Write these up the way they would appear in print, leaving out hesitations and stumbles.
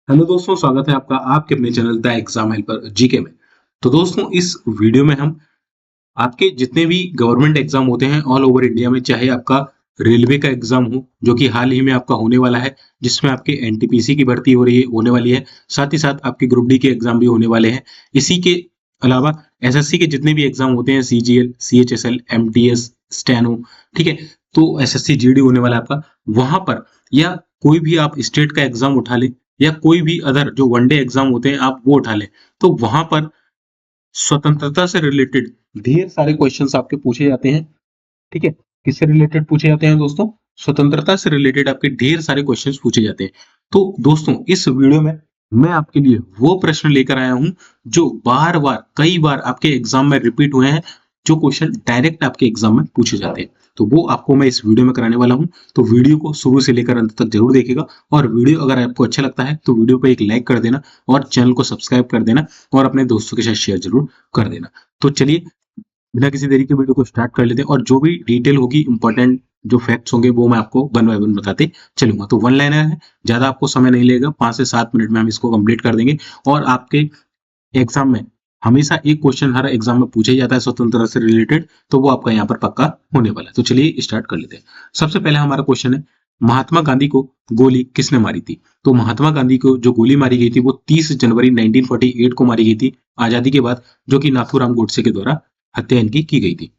Hello दोस्तों, स्वागत है आपका आपके अपने channel the exam helper GK में। तो दोस्तों, इस वीडियो में हम आपके जितने भी गवर्नमेंट एग्जाम होते हैं ऑल ओवर इंडिया में, चाहे आपका रेलवे का एग्जाम हो जो कि हाल ही में आपका होने वाला है, जिसमें आपके एनटीपीसी की भर्ती हो रही है होने वाली है, साथ ही साथ आपके ग्रुप डी के एग्जाम भी होने वाले हैं। इसी के अलावा एसएससी के जितने भी एग्जाम होते हैं, सीजीएल, सीएचएसएल, एमटीएस, स्टेनो, ठीक है, तो एसएससी जीडी होने वाला है आपका। वहां पर या कोई भी आप स्टेट का एग्जाम उठा ले या कोई भी अदर जो वनडे एग्जाम होते हैं आप वो उठा लें, तो वहां पर स्वतंत्रता से रिलेटेड ढेर सारे क्वेश्चंस आपके पूछे जाते हैं। ठीक है, किससे रिलेटेड पूछे जाते हैं दोस्तों? स्वतंत्रता से रिलेटेड आपके ढेर सारे क्वेश्चंस पूछे जाते हैं। तो दोस्तों, इस वीडियो में मैं आपके लिए वो प्रश्न लेकर आया हूं जो बार बार कई बार आपके एग्जाम में रिपीट हुए हैं, जो क्वेश्चन डायरेक्ट आपके एग्जाम में पूछे जाते हैं। तो वो आपको मैं इस वीडियो में कराने वाला हूं। तो वीडियो को शुरू से लेकर अंत तक जरूर देखिएगा, और वीडियो अगर आपको अच्छा लगता है तो वीडियो को एक लाइक कर देना और चैनल को सब्सक्राइब कर देना और अपने दोस्तों के साथ शेयर जरूर कर देना। तो चलिए, बिना किसी देरी के वीडियो को स्टार्ट कर लेते हैं, और जो भी डिटेल होगी, इंपॉर्टेंट जो फैक्ट्स होंगे, वो मैं आपको वन बाय वन बताते चलूंगा। तो वन लाइनर है, ज्यादा आपको समय नहीं लगेगा, 5 से 7 मिनट में हम इसको कंप्लीट कर देंगे। और आपके एग्जाम में हमेशा एक क्वेश्चन हर एग्जाम में पूछा ही जाता है स्वतंत्रता से रिलेटेड, तो वो आपका यहाँ पर पक्का होने वाला है। तो चलिए स्टार्ट कर लेते हैं। सबसे पहले हमारा क्वेश्चन है, महात्मा गांधी को गोली किसने मारी थी? तो महात्मा गांधी को जो गोली मारी गई थी वो 30 जनवरी 1948 को मारी गई थी, आजादी के बाद, जो कि नाथूराम गोडसे के द्वारा हत्या इनकी की गई थी।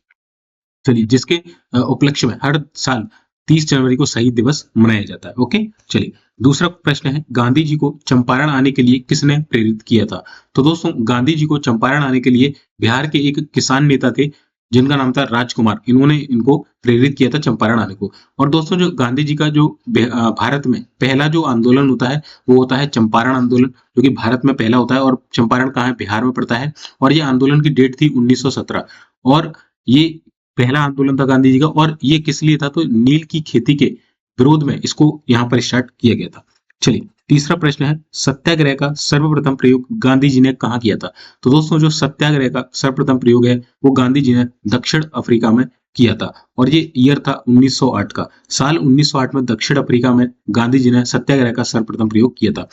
चलिए, जिसके उपलक्ष्य में हर साल 30 जनवरी को शहीद दिवस मनाया जाता है। ओके, चलिए दूसरा प्रश्न है, गांधी जी को चंपारण आने के लिए किसने प्रेरित किया था? तो दोस्तों, गांधी जी को चंपारण आने के लिए बिहार के एक किसान नेता थे जिनका नाम था राजकुमार, इन्होंने इनको प्रेरित किया था चंपारण आने को। और दोस्तों, जो गांधी जी का जो भारत में पहला जो आंदोलन होता है वो होता है चंपारण आंदोलन, जो कि भारत में पहला होता है। और चंपारण कहाँ है? बिहार में पड़ता है। और ये आंदोलन की डेट थी 1917। और ये पहला आंदोलन था गांधी जी का, और ये किस लिए था? तो नील की खेती के विरोध में इसको यहाँ पर स्टार्ट किया गया था। चलिए, तीसरा प्रश्न है, सत्याग्रह का सर्वप्रथम प्रयोग गांधी जी ने कहाँ किया था? तो दोस्तों, जो सत्याग्रह का सर्वप्रथम प्रयोग है वो गांधी जी ने दक्षिण अफ्रीका में किया था। और ये ईयर था 1908 का, साल 1908 में दक्षिण अफ्रीका में गांधी जी ने सत्याग्रह का सर्वप्रथम प्रयोग किया था।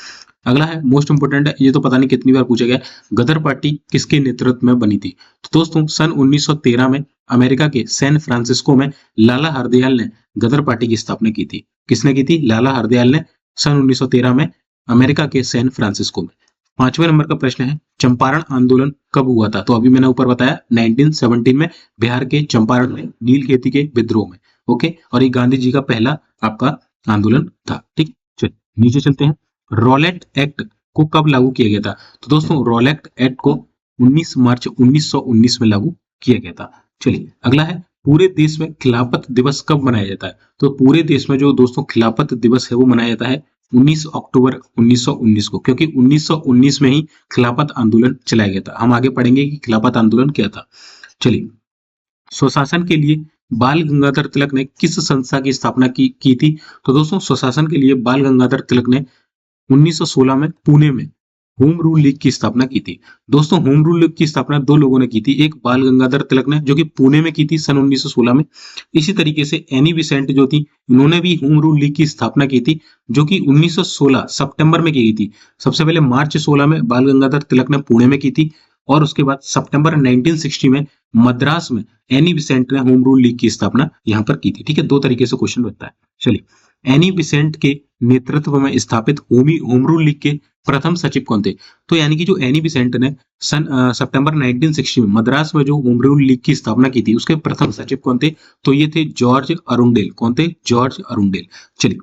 अगला है, मोस्ट इंपोर्टेंट है, ये तो पता नहीं कितनी बार पूछा गया, गदर पार्टी किसके नेतृत्व में बनी थी? तो दोस्तों, सन 1913 में अमेरिका के सैन फ्रांसिस्को में लाला हरदयाल ने गदर पार्टी की स्थापना की थी। किसने की थी? लाला हरदयाल ने, सन 1913 में अमेरिका के सैन फ्रांसिस्को में। पांचवें नंबर का प्रश्न है, चंपारण आंदोलन कब हुआ था? तो अभी मैंने ऊपर बताया 1917 में, बिहार के चंपारण में नील खेती के विद्रोह में। ओके, और ये गांधी जी का पहला आपका आंदोलन था। ठीक, चलिए नीचे चलते हैं। रॉलेट एक्ट को कब लागू किया गया था? तो दोस्तों, रॉलेट एक्ट को 19 मार्च 1919 में लागू किया गया था। चलिए अगला है, पूरे देश में खिलाफत दिवस कब मनाया जाता है? तो पूरे देश में जो दोस्तों खिलाफत दिवस है वो मनाया जाता है 19 अक्टूबर 1919 को, क्योंकि 1919 में ही खिलाफत आंदोलन चलाया गया था। हम आगे पढ़ेंगे कि खिलाफत आंदोलन क्या था। चलिए, स्वशासन के लिए बाल गंगाधर तिलक ने किस संस्था की स्थापना की थी? तो दोस्तों, स्वशासन के लिए बाल गंगाधर तिलक ने 1916 में पुणे में होम रूल लीग की स्थापना की थी। दोस्तों, होम रूल लीग की स्थापना दो लोगों ने की थी, एक बाल गंगाधर तिलक ने जो कि पुणे में की थी सन 1916 में। इसी तरीके से एनी बिसेंट जो थी, इन्होंने भी होम रूल लीग की स्थापना की थी, जो कि 1916 सितंबर में की गई थी। सबसे पहले मार्च 16 में बाल गंगाधर तिलक ने पुणे में की थी, और उसके बाद सितंबर 1960 में मद्रास में एनी बिसेंट ने होम रूल लीग की स्थापना यहाँ पर की थी। ठीक है, दो तरीके से क्वेश्चन बनता है। चलिए, एनी बिसेंट के नेतृत्व में स्थापित होम रूल लीग के प्रथम सचिव कौन थे? तो यानी कि जो एनी बिसेंट ने सितंबर 1960 में मद्रास में जो होम रूल लीग की स्थापना की थी, उसके प्रथम सचिव कौन थे? तो ये थे जॉर्ज अरुंडेल। कौन थे? George Arundale. चलिए,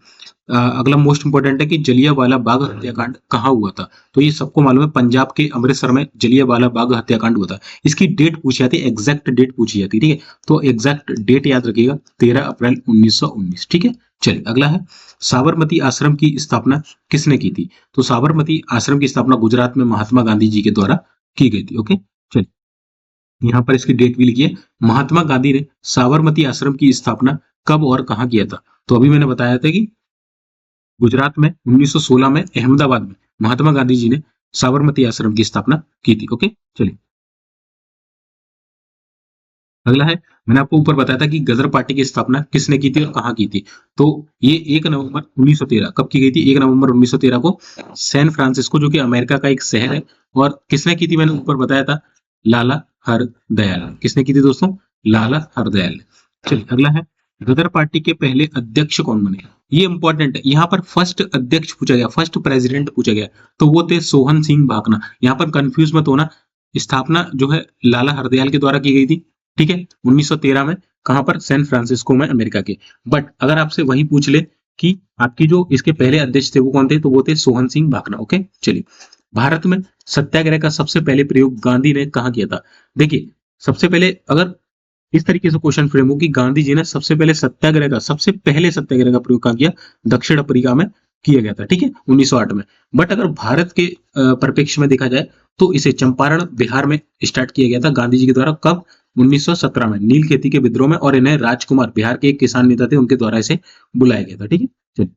अगला मोस्ट इंपोर्टेंट है कि जलियांवाला बाग हत्याकांड कहाँ हुआ था? तो ये सबको मालूम है, पंजाब के अमृतसर में जलियांवाला बाग हत्याकांड हुआ था। इसकी डेट पूछी जाती है, एग्जैक्ट डेट पूछी जाती है। ठीक है, तो एग्जैक्ट डेट याद रखिएगा, 13 अप्रैल 1919। ठीक है, चलिए अगला है, साबरमती आश्रम की स्थापना किसने की थी? तो साबरमती आश्रम की स्थापना गुजरात में महात्मा गांधी जी के द्वारा की गई थी। ओके, चलिए यहाँ पर इसकी डेट भी लिखिए, महात्मा गांधी ने साबरमती आश्रम की स्थापना कब और कहाँ किया था? तो अभी मैंने बताया था कि गुजरात में 1916 में अहमदाबाद में महात्मा गांधी जी ने साबरमती आश्रम की स्थापना की थी। ओके, चलिए अगला है, मैंने आपको ऊपर बताया था कि गदर पार्टी की स्थापना किसने की थी और कहाँ की थी। तो ये 1 नवंबर 1913 कब की गई थी? 1 नवंबर 1913 को सैन फ्रांसिस्को, जो कि अमेरिका का एक शहर है। और किसने की थी? मैंने ऊपर बताया था, लाला हरदयाल। किसने की थी दोस्तों? लाला हरदयाल ने। चलिए अगला है, गदर पार्टी के पहले अध्यक्ष कौन बने? ये इंपॉर्टेंट है, यहाँ पर फर्स्ट अध्यक्ष पूछा गया, फर्स्ट प्रेसिडेंट पूछा गया, तो वो थे सोहन सिंह भाकना। यहाँ पर कंफ्यूज मत होना, स्थापना जो है लाला हरदयाल के द्वारा की गई थी, ठीक है, 1913 में। कहां पर? सैन फ्रांसिस्को में, अमेरिका के। बट अगर आपसे वही पूछ ले कि आपकी जो इसके पहले अध्यक्ष थे वो कौन थे, तो वो थे सोहन सिंह भाकना। ओके, चलिए। भारत में सत्याग्रह का सबसे पहले प्रयोग गांधी ने कहा किया था? देखिए, सबसे पहले अगर इस तरीके से क्वेश्चन फ्रेम हो कि गांधी जी ने सबसे पहले सत्याग्रह का, सबसे पहले सत्याग्रह का प्रयोग कहाँ किया? दक्षिण अफ्रीका में किया गया था, ठीक है, 1908 में। बट अगर भारत के परिप्रेक्ष्य में देखा जाए तो इसे चंपारण, बिहार में स्टार्ट किया गया था गांधी जी के द्वारा। कब? 1917 में, नील खेती के विद्रोह में। और इन्हें राजकुमार, बिहार के एक किसान नेता थे, उनके द्वारा इसे बुलाया गया था, ठीक है। चलिए,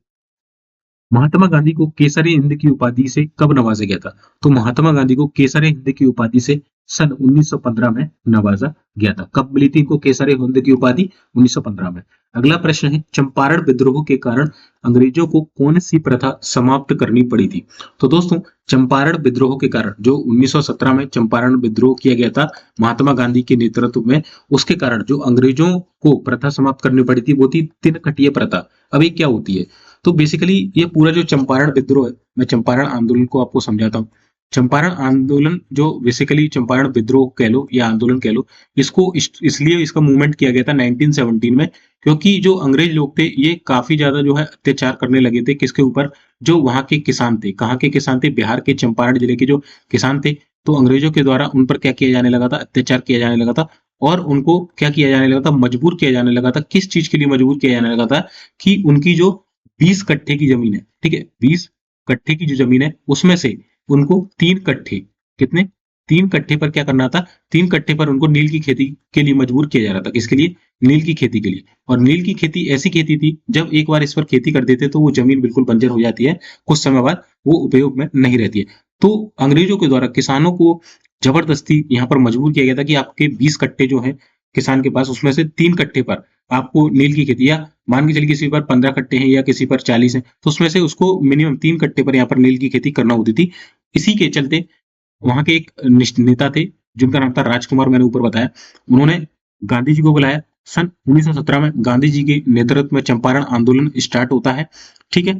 महात्मा गांधी को केसरी हिंद की उपाधि से कब नवाजा गया था? तो महात्मा गांधी को केसरी हिंद की उपाधि से सन 1915 में नवाजा गया था। कब मिली थी इनको केसरी हिंद की उपाधि? 1915 में। अगला प्रश्न है, चंपारण विद्रोह के कारण अंग्रेजों को कौन सी प्रथा समाप्त करनी पड़ी थी? तो दोस्तों, चंपारण विद्रोह के कारण, जो 1917 में चंपारण विद्रोह किया गया था महात्मा गांधी के नेतृत्व में, उसके कारण जो अंग्रेजों को प्रथा समाप्त करनी पड़ी थी वो थी तिनकटिया प्रथा। अब ये क्या होती है? तो बेसिकली ये पूरा जो चंपारण विद्रोह है, मैं चंपारण आंदोलन को आपको समझाता हूँ। चंपारण आंदोलन, जो बेसिकली चंपारण विद्रोह कह लो या आंदोलन कह लो, इसको इसलिए इसका मूवमेंट किया गया था 1917 में, क्योंकि जो अंग्रेज लोग थे ये काफी ज्यादा जो है अत्याचार करने लगे थे। किसके ऊपर? जो वहां के किसान थे। कहाँ के किसान थे? बिहार के चंपारण जिले के जो किसान थे। तो अंग्रेजों के द्वारा उन पर क्या किया जाने लगा था? अत्याचार किया जाने लगा था। और उनको क्या किया जाने लगा था? मजबूर किया जाने लगा था। किस चीज के लिए मजबूर किया जाने लगा था? कि उनकी जो 20 कट्ठे की जमीन है, ठीक है, 20 कट्ठे की जो जमीन है उसमें से उनको 3 कट्ठे, कितने? 3 कट्ठे पर क्या करना था? 3 कट्ठे पर उनको नील की खेती के लिए मजबूर किया जा रहा था। किसके लिए? नील की खेती के लिए। और नील की खेती ऐसी खेती थी, जब एक बार इस पर खेती कर देते तो वो जमीन बिल्कुल बंजर हो जाती है, कुछ समय बाद वो उपयोग में नहीं रहती है। तो अंग्रेजों के द्वारा किसानों को जबरदस्ती यहाँ पर मजबूर किया गया था कि आपके 20 कट्ठे जो है किसान के पास, उसमें से 3 कट्ठे पर आपको नील की खेती, या मान के चलिए किसी पर 15 कट्टे हैं या किसी पर 40 हैं, तो उसमें से उसको मिनिमम 3 कट्टे पर यहाँ पर नील की खेती करना होती थी। इसी के चलते वहां के एक नेता थे जिनका नाम था राजकुमार, मैंने ऊपर बताया। उन्होंने गांधी जी को बुलाया। सन 1917 में गांधी जी के नेतृत्व में चंपारण आंदोलन स्टार्ट होता है, ठीक है।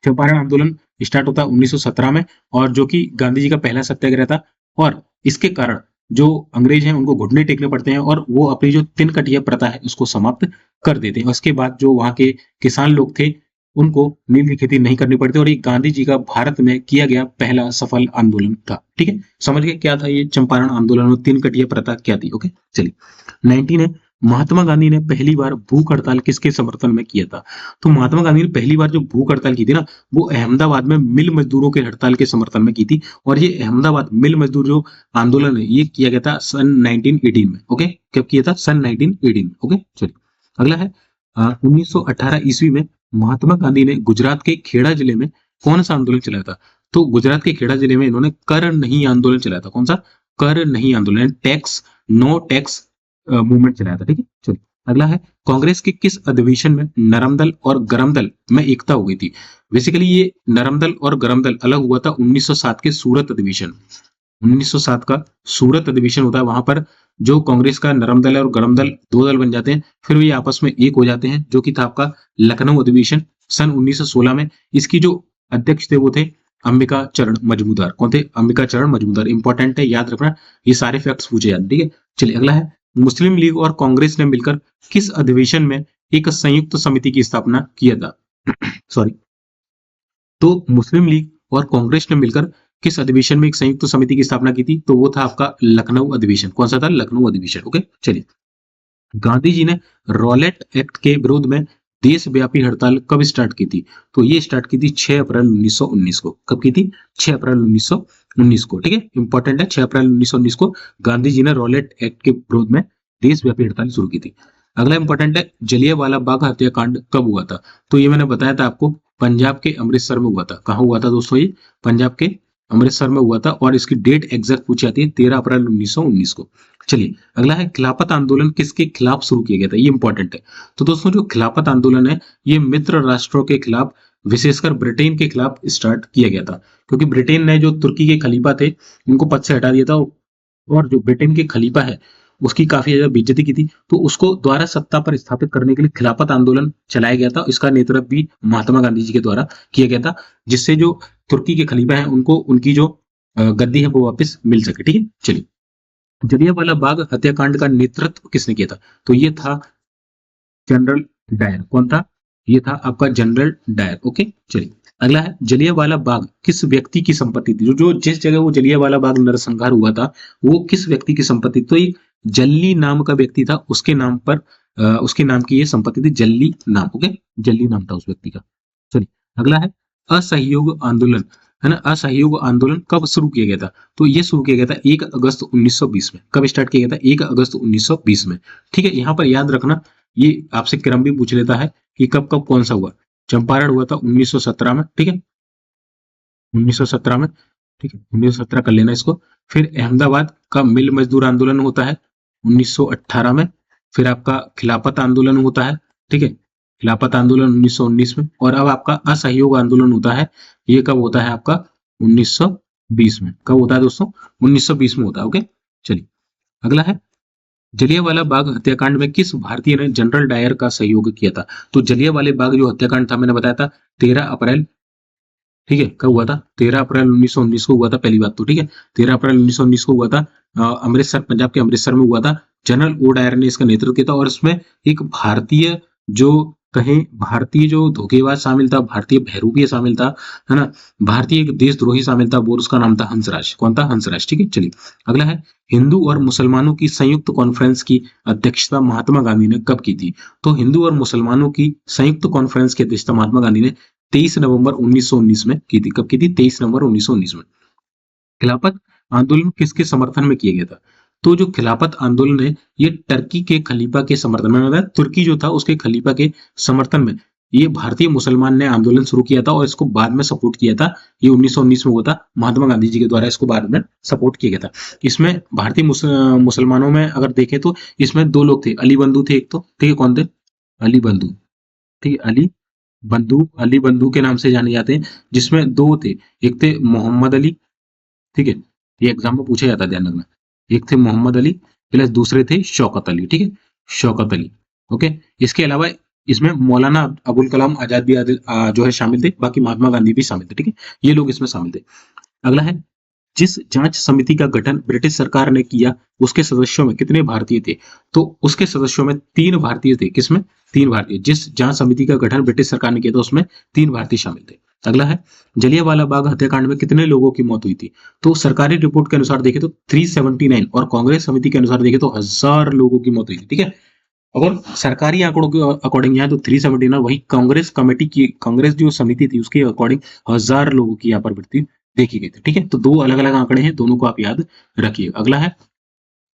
चंपारण आंदोलन स्टार्ट होता है 1917 में, और जो कि गांधी जी का पहला सत्याग्रह था। और इसके कारण जो अंग्रेज हैं उनको घुटने टेकने पड़ते हैं और वो अपनी जो तीन कटिया प्रथा है उसको समाप्त कर देते हैं। उसके बाद जो वहां के किसान लोग थे उनको नील की खेती नहीं करनी पड़ती, और ये गांधी जी का भारत में किया गया पहला सफल आंदोलन था, ठीक है। समझ गए क्या था ये चंपारण आंदोलन और तीन कटिया प्रथा क्या थी? ओके, चलिए। 19 है, महात्मा गांधी ने पहली बार भूख हड़ताल किसके समर्थन में किया था? तो महात्मा गांधी ने पहली बार जो भूख हड़ताल की थी ना, वो अहमदाबाद में मिल मजदूरों के हड़ताल के समर्थन में की थी। और ये अहमदाबाद मिल मजदूर जो आंदोलन है ये किया गया था सन 1918 में। ओके, कब किया था? सन 1918 में। ओके, चलिए। अगला है 1918 ईस्वी में महात्मा गांधी ने गुजरात के खेड़ा जिले में कौन सा आंदोलन चलाया था? तो गुजरात के खेड़ा जिले में इन्होंने कर नहीं आंदोलन चलाया था। कौन सा? कर नहीं आंदोलन, टैक्स नो टैक्स मूवमेंट चलाया था, ठीक है। चलिए, अगला है, कांग्रेस के किस अधिवेशन में नरम दल और गरम दल में एकता हो गई थी? बेसिकली ये नरम दल और गरम दल अलग हुआ था 1907 के सूरत अधिवेशन। 1907 का सूरत अधिवेशन होता है, वहां पर जो कांग्रेस का नरम दल है और गरम दल दो दल बन जाते हैं, फिर ये आपस में एक हो जाते हैं, जो कि था आपका लखनऊ अधिवेशन सन 1916 में। इसकी जो अध्यक्ष थे वो थे अंबिका चरण मजमूदार। कौन थे? अंबिका चरण मजमूदार। इंपॉर्टेंट है, याद रखना, ये सारे फैक्ट्स पूछे जाते हैं, ठीक है। चलिए, अगला है, मुस्लिम लीग और कांग्रेस ने मिलकर किस अधिवेशन में एक संयुक्त समिति की स्थापना किया था? सॉरी, तो मुस्लिम लीग और कांग्रेस ने मिलकर किस अधिवेशन में एक संयुक्त समिति की स्थापना की थी? तो वो था आपका लखनऊ अधिवेशन। कौन सा था? लखनऊ अधिवेशन। ओके, चलिए। गांधी जी ने रॉलेट एक्ट के विरोध में देशव्यापी हड़ताल कब स्टार्ट की थी? तो ये स्टार्ट की थी 6 अप्रैल 1919 को। कब की थी? 6 अप्रैल 1919 को, ठीक है। इंपॉर्टेंट है, 6 अप्रैल 1919 को गांधी जी ने रॉलेट एक्ट के विरोध में देशव्यापी हड़ताल शुरू की थी। अगला इंपॉर्टेंट है, जलियांवाला बाग हत्याकांड कब हुआ था? तो ये मैंने बताया था आपको, पंजाब के अमृतसर में हुआ था। कहाँ हुआ था दोस्तों? ये पंजाब के अमृतसर में हुआ था। और इसकी डेट एग्जैक्ट पूछी जाती है 13 अप्रैल 1919 को। चलिए अगला है खिलाफत आंदोलन किसके खिलाफ शुरू किया गया था, ये इंपॉर्टेंट है। तो दोस्तों जो खिलाफत आंदोलन है ये मित्र राष्ट्रों के खिलाफ, विशेषकर ब्रिटेन के खिलाफ स्टार्ट किया गया था, क्योंकि ब्रिटेन ने जो तुर्की के खलीफा थे उनको पद से हटा दिया था, और जो ब्रिटेन के खलीफा है उसकी काफी ज्यादा बेइज्जती की थी, तो उसको द्वारा सत्ता पर स्थापित करने के लिए खिलाफत आंदोलन चलाया गया था। इसका नेतृत्व भी महात्मा गांधी जी के द्वारा किया गया था, जिससे जो तुर्की के खलीफा है उनको उनकी जो गद्दी है वो वापस मिल सके। ठीक है, चलिए जलियांवाला बाग हत्याकांड का नेतृत्व किसने किया था, तो ये था जनरल डायर। कौन था, ये था आपका जनरल डायर। ओके, चलिए अगला है जलियांवाला बाग किस व्यक्ति की संपत्ति थी, जो जिस जगह वो जलियांवाला बाग नरसंहार हुआ था वो किस व्यक्ति की संपत्ति, तो एक जल्ली नाम का व्यक्ति था, उसके नाम पर उसके नाम की ये संपत्ति थी, जल्ली नाम। ओके, जल्ली नाम था उस व्यक्ति का। चलिए अगला है असहयोग आंदोलन, है ना। असहयोग आंदोलन कब शुरू किया गया था, तो ये शुरू किया गया था 1 अगस्त 1920 में। कब स्टार्ट किया गया था, 1 अगस्त 1920 में। ठीक है, यहाँ पर याद रखना, ये आपसे क्रम भी पूछ लेता है कि कब कब कौन सा हुआ। चंपारण हुआ था 1917 में, ठीक है, 1917 में, ठीक है, 1917 कर लेना इसको। फिर अहमदाबाद का मिल मजदूर आंदोलन होता है 1918 में। फिर आपका खिलाफत आंदोलन होता है, ठीक है, खिलाफत आंदोलन 1919 में। और अब आपका असहयोग आंदोलन होता है, ये कब होता है आपका 1920 में। कब होता है दोस्तों, 1920 में होता है। ओके, चलिए अगला है जलियांवाला बाग हत्याकांड में किस भारतीय ने जनरल डायर का सहयोग किया था, तो जलियांवाला बाग जो हत्याकांड था मैंने बताया था 13 अप्रैल, ठीक है, कब हुआ था, 13 अप्रैल 1919 को हुआ था। पहली बात तो ठीक है, 13 अप्रैल 1919 को हुआ था, अमृतसर, पंजाब के अमृतसर में हुआ था। जनरल ओ डायर ने इसका नेतृत्व किया था, और इसमें एक भारतीय जो कहें, भारतीय जो धोखेबाज शामिल था, भारतीय बहरूपीय शामिल था, है ना, भारतीय एक देशद्रोही शामिल था, वो उसका नाम था हंसराज। कौन था, हंसराज। ठीक है, चलिए अगला है हिंदू और मुसलमानों की संयुक्त कॉन्फ्रेंस की अध्यक्षता महात्मा गांधी ने कब की थी, तो हिंदू और मुसलमानों की संयुक्त कॉन्फ्रेंस की अध्यक्षता महात्मा गांधी ने 23 नवंबर 1919 में की थी। कब की थी, 23 नवंबर 1919 में। खिलाफत आंदोलन किसके समर्थन में किया गया था, तो जो खिलाफत आंदोलन है ये टर्की के खलीफा के समर्थन में, मतलब तुर्की जो था उसके खलीफा के समर्थन में ये भारतीय मुसलमान ने आंदोलन शुरू किया था, और इसको बाद में सपोर्ट किया था। ये 1919 में हुआ था, महात्मा गांधी जी के द्वारा इसको बाद में सपोर्ट किया गया था। इसमें भारतीय मुसलमानों में अगर देखें तो इसमें दो लोग थे, अली बंधु थे एक तो, ठीक है, कौन थे, अली बंधु, ठीक है, अली बंधु के नाम से जाने जाते हैं, जिसमें दो थे, एक थे मोहम्मद अली, ठीक है, ये एग्जाम में पूछा जाता है, ध्यान रखना, एक थे मोहम्मद अली प्लस दूसरे थे शौकत अली, ठीक है, शौकत अली। ओके, इसके अलावा इसमें मौलाना अबुल कलाम आजाद भी जो है शामिल थे, बाकी महात्मा गांधी भी शामिल थे, ठीक है, ये लोग इसमें शामिल थे। अगला है जिस जांच समिति का गठन ब्रिटिश सरकार ने किया उसके सदस्यों में कितने भारतीय थे, तो उसके सदस्यों में 3 भारतीय थे। किसमें, 3 भारतीय। जिस जांच समिति का गठन ब्रिटिश सरकार ने किया था उसमें 3 भारतीय शामिल थे। अगला है जलियांवाला बाग हत्याकांड में कितने लोगों की मौत हुई थी, तो सरकारी रिपोर्ट के अनुसार देखें तो 379, और कांग्रेस समिति के अनुसार देखें तो 1000 लोगों की मौत हुई थी। ठीक है, अगर सरकारी आंकड़ों के अकॉर्डिंग यहाँ तो 379, वही कांग्रेस कमेटी की, कांग्रेस जो समिति थी उसके अकॉर्डिंग 1000 लोगों की यहाँ पर मृत्यु देखी गई थी। ठीक है, तो दो अलग अलग आंकड़े हैं, दोनों को आप याद रखिए। अगला है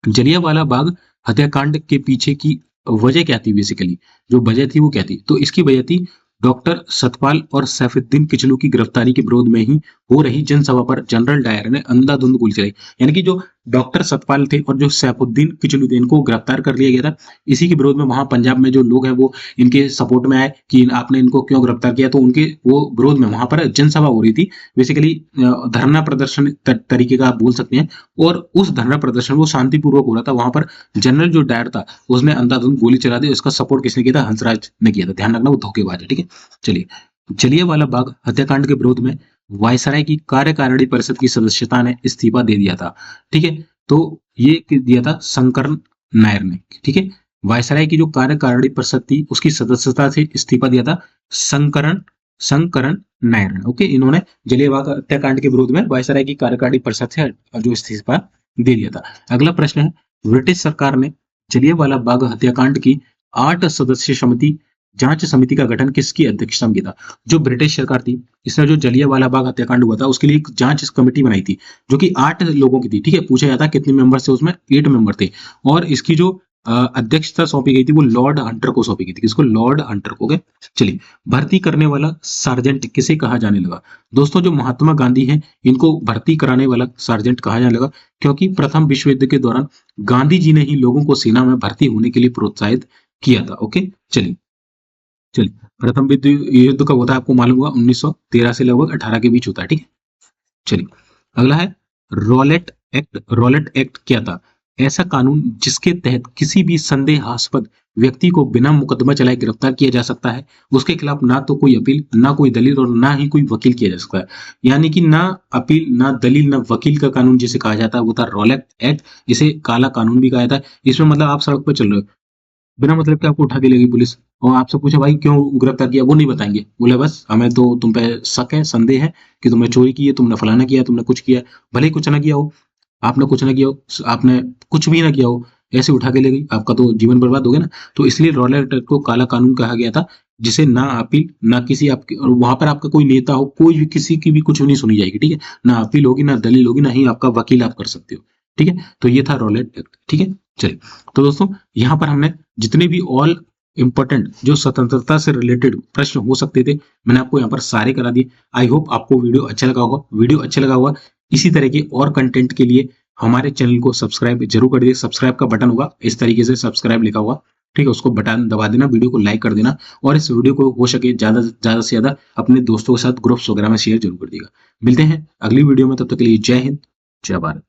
जलियांवाला बाग हत्याकांड के पीछे की वजह क्या थी, बेसिकली जो वजह थी वो क्या थी, तो इसकी वजह थी डॉक्टर सतपाल और सैफुद्दीन किचलू की गिरफ्तारी के विरोध में ही हो रही जनसभा पर जनरल डायर ने अंधाधुंध गोली चलाई। यानी कि जो डॉक्टर सतपाल थे और जो सैफुद्दीन किचलू थे इनको गिरफ्तार कर लिया गया था, इसी के विरोध में वहां पंजाब में जो लोग हैं वो इनके सपोर्ट में आए कि आपने इनको क्यों गिरफ्तार किया, तो उनके वो विरोध में वहां पर जनसभा हो रही थी, बेसिकली धरना प्रदर्शन तरीके का आप बोल सकते हैं। और उस धरना प्रदर्शन वो शांतिपूर्वक हो रहा था, वहां पर जनरल जो डायर था उसने अंधाधुंध गोली चला दी। इसका सपोर्ट किसने किया था, हंसराज ने किया था, ध्यान रखना वो धोखेबाज है। ठीक है, चलिए जलियांवाला बाग हत्याकांड के विरोध में वायसराय की कार्यकारिणी परिषद की सदस्यता ने इस्तीफा दे दिया था। ठीक है, तो ये दिया था शंकरन नायर ने। ठीक है, वायसराय की जो कार्यकारिणी परिषद थी उसकी सदस्यता से इस्तीफा दिया था शंकरन नायर ने। ओके, इन्होंने जलियांवाला हत्याकांड के विरोध में वायसराय की कार्यकारिणी परिषद से जो इस्तीफा दे दिया था। अगला प्रश्न है ब्रिटिश सरकार ने जलियांवाला बाग हत्याकांड की 8 सदस्यीय समिति जांच समिति का गठन किसकी अध्यक्षता में किया था, जो ब्रिटिश सरकार थी इसने जो जलियांवाला बाग हत्याकांड हुआ था उसके लिए एक जांच कमेटी बनाई थी जो कि 8 लोगों की थी। ठीक है, पूछा जाता कितने मेंबर थे उसमें, 8 मेंबर थे, और इसकी जो अध्यक्षता सौंपी गई थी वो लॉर्ड हंटर को सौंपी गई थी। किसको? लॉर्ड हंटर को। ओके, चलिए। भर्ती करने वाला सार्जेंट किसे कहा जाने लगा? दोस्तों जो महात्मा गांधी हैं इनको भर्ती कराने वाला सार्जेंट कहा जाने लगा, क्योंकि प्रथम विश्व युद्ध के दौरान गांधी जी ने ही लोगों को सेना में भर्ती होने के लिए प्रोत्साहित किया था। ओके, चलिए चलिए। प्रथम विश्व युद्ध कब होता है आपको मालूम होगा? 1913 से लगभग 18 के बीच होता है। ठीक है, चलिए। अगला है रॉलेट एक्ट। रॉलेट एक्ट क्या था? ऐसा कानून जिसके तहत किसी भी संदेहास्पद व्यक्ति को बिना मुकदमा चलाए गिरफ्तार किया जा सकता है, उसके खिलाफ ना तो कोई अपील, ना कोई दलील और ना ही कोई वकील किया जा सकता है। यानी कि ना अपील, ना दलील, ना वकील का कानून जिसे कहा जाता है वो था रॉलेट एक्ट। इसे काला कानून भी कहा जाता है। इसमें मतलब आप सड़क पर चल रहे हो, बिना मतलब के आपको उठा के ले गई पुलिस और आपसे पूछा भाई क्यों गिरफ्तार किया, वो नहीं बताएंगे। बोले बस हमें तो तुम पे शक है, संदेह है कि तुमने चोरी की है, तुमने फलाना किया, तुमने कुछ किया। भले ही कुछ ना किया हो, आपने कुछ ना किया हो, आपने कुछ भी ना किया हो, ऐसे उठा के ले गई, आपका तो जीवन बर्बाद हो गया ना। तो इसलिए रॉलेट एक्ट को काला कानून कहा गया था, जिसे ना अपील, ना किसी आपके, और वहां पर आपका कोई नेता हो, कोई भी किसी की भी कुछ नहीं सुनी जाएगी। ठीक है, ना अपील होगी, ना दलील होगी, ना ही आपका वकील आप कर सकते हो। ठीक है, तो ये था रॉलेट एक्ट। ठीक है, चलिए। तो दोस्तों यहाँ पर हमने जितने भी ऑल इंपॉर्टेंट जो स्वतंत्रता से रिलेटेड प्रश्न हो सकते थे, मैंने आपको यहाँ पर सारे करा दिए। आई होप आपको वीडियो अच्छा लगा होगा। वीडियो अच्छा लगा होगा, इसी तरह के और कंटेंट के लिए हमारे चैनल को सब्सक्राइब जरूर कर दीजिए। सब्सक्राइब का बटन होगा इस तरीके से, सब्सक्राइब लिखा हुआ, ठीक है, उसको बटन दबा देना, वीडियो को लाइक कर देना, और इस वीडियो को हो सके ज्यादा से ज्यादा अपने दोस्तों के साथ ग्रुप्स वगैरह में शेयर जरूर कर देगा। मिलते हैं अगली वीडियो में, तब तक के लिए जय हिंद, जय भारत।